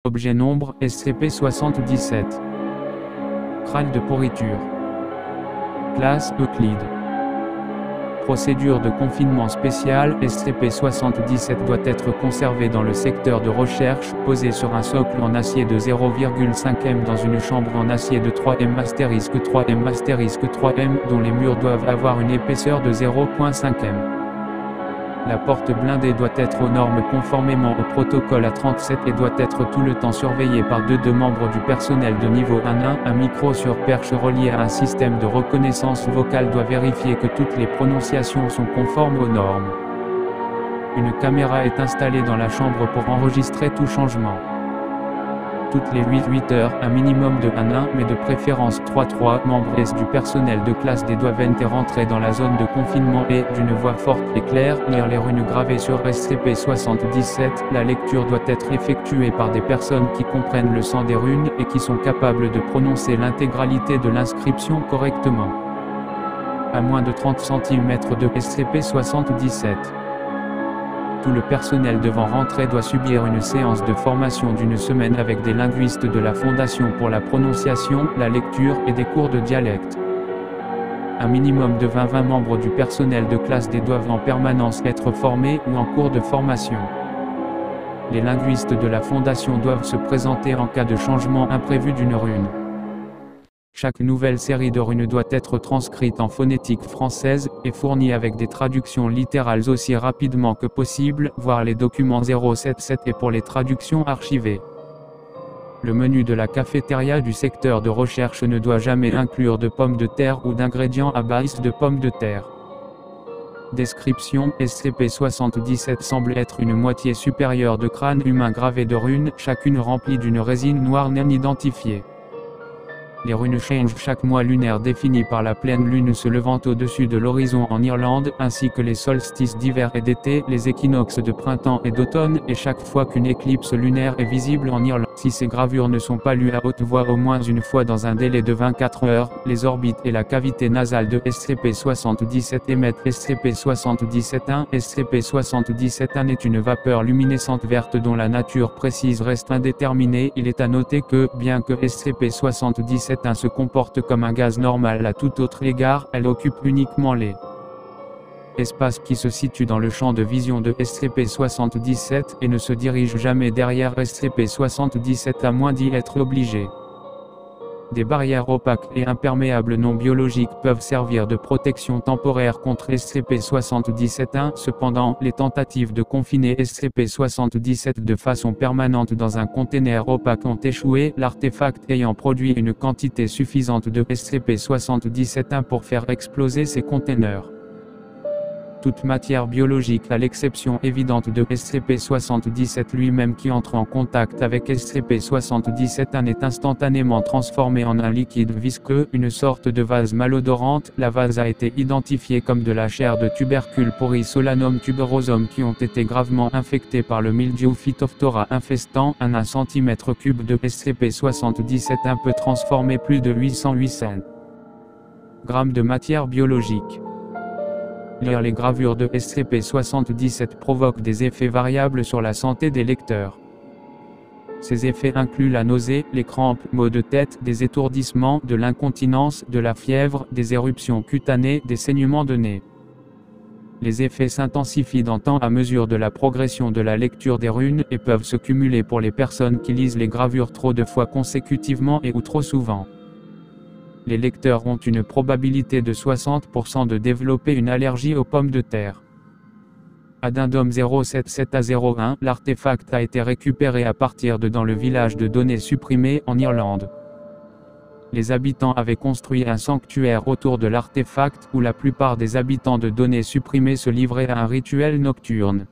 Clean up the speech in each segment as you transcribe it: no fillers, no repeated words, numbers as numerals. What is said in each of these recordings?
Objet nombre, SCP-77. Crâne de pourriture. Classe, Euclide. Procédure de confinement spécial, SCP-77 doit être conservé dans le secteur de recherche, posé sur un socle en acier de 0,5 m dans une chambre en acier de 3 m*3 m*3 m dont les murs doivent avoir une épaisseur de 0,5 m. La porte blindée doit être aux normes conformément au protocole A37 et doit être tout le temps surveillée par deux membres du personnel de niveau 1. Un micro sur perche relié à un système de reconnaissance vocale doit vérifier que toutes les prononciations sont conformes aux normes. Une caméra est installée dans la chambre pour enregistrer tout changement. Toutes les 8 heures, un minimum de 1, mais de préférence 3 membres du personnel de classe D doivent rentrer dans la zone de confinement et, d'une voix forte et claire, lire les runes gravées sur SCP-77. La lecture doit être effectuée par des personnes qui comprennent le sens des runes et qui sont capables de prononcer l'intégralité de l'inscription correctement. À moins de 30 cm de SCP-77. Tout le personnel devant rentrer doit subir une séance de formation d'une semaine avec des linguistes de la Fondation pour la prononciation, la lecture et des cours de dialecte. Un minimum de 20 membres du personnel de classe D doivent en permanence être formés ou en cours de formation. Les linguistes de la Fondation doivent se présenter en cas de changement imprévu d'une rune. Chaque nouvelle série de runes doit être transcrite en phonétique française, et fournie avec des traductions littérales aussi rapidement que possible, voir les documents 077 et pour les traductions archivées. Le menu de la cafétéria du secteur de recherche ne doit jamais inclure de pommes de terre ou d'ingrédients à base de pommes de terre. Description: SCP-77 semble être une moitié supérieure de crâne humain gravé de runes, chacune remplie d'une résine noire non identifiée. Les runes changent chaque mois lunaire défini par la pleine lune se levant au-dessus de l'horizon en Irlande, ainsi que les solstices d'hiver et d'été, les équinoxes de printemps et d'automne, et chaque fois qu'une éclipse lunaire est visible en Irlande. Si ces gravures ne sont pas lues à haute voix au moins une fois dans un délai de 24 heures, les orbites et la cavité nasale de SCP-77 émettent SCP-77-1. SCP-77-1 est une vapeur luminescente verte dont la nature précise reste indéterminée. Il est à noter que, bien que SCP-77 se comporte comme un gaz normal à tout autre égard, elle occupe uniquement les espaces qui se situent dans le champ de vision de SCP-77 et ne se dirige jamais derrière SCP-77 à moins d'y être obligé. Des barrières opaques et imperméables non biologiques peuvent servir de protection temporaire contre SCP-77-1. Cependant, les tentatives de confiner SCP-77 de façon permanente dans un conteneur opaque ont échoué, l'artefact ayant produit une quantité suffisante de SCP-77-1 pour faire exploser ces conteneurs. Toute matière biologique à l'exception évidente de SCP-77 lui-même qui entre en contact avec SCP-77-1 est instantanément transformée en un liquide visqueux, une sorte de vase malodorante. La vase a été identifiée comme de la chair de tubercule pourri Solanum tuberosum qui ont été gravement infectés par le mildiou Phytophthora infestant. Un cm3 de SCP-77-1 peut transformer plus de 808 grammes de matière biologique. Lire les gravures de SCP-77 provoque des effets variables sur la santé des lecteurs. Ces effets incluent la nausée, les crampes, maux de tête, des étourdissements, de l'incontinence, de la fièvre, des éruptions cutanées, des saignements de nez. Les effets s'intensifient d'un temps à mesure de la progression de la lecture des runes et peuvent se cumuler pour les personnes qui lisent les gravures trop de fois consécutivement et ou trop souvent. Les lecteurs ont une probabilité de 60% de développer une allergie aux pommes de terre. Addendum 077 à 01, l'artefact a été récupéré à partir de dans le village de données supprimées en Irlande. Les habitants avaient construit un sanctuaire autour de l'artefact où la plupart des habitants de données supprimées se livraient à un rituel nocturne.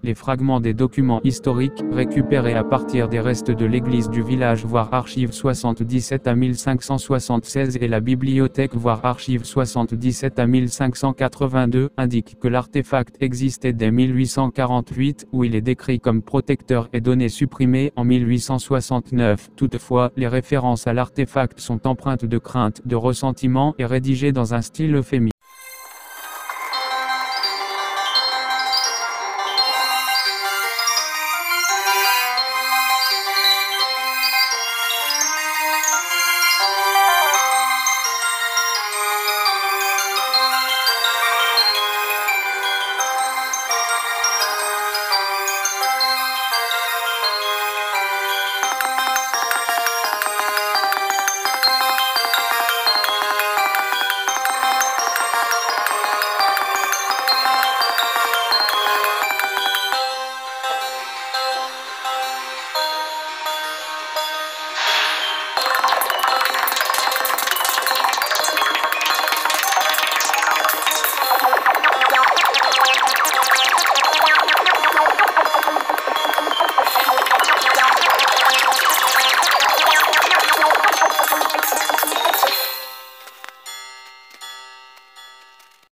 Les fragments des documents historiques, récupérés à partir des restes de l'église du village voir archives 77 à 1576 et la bibliothèque voir archives 77 à 1582, indiquent que l'artefact existait dès 1848, où il est décrit comme protecteur et donné supprimé en 1869. Toutefois, les références à l'artefact sont empreintes de crainte, de ressentiment et rédigées dans un style euphémique.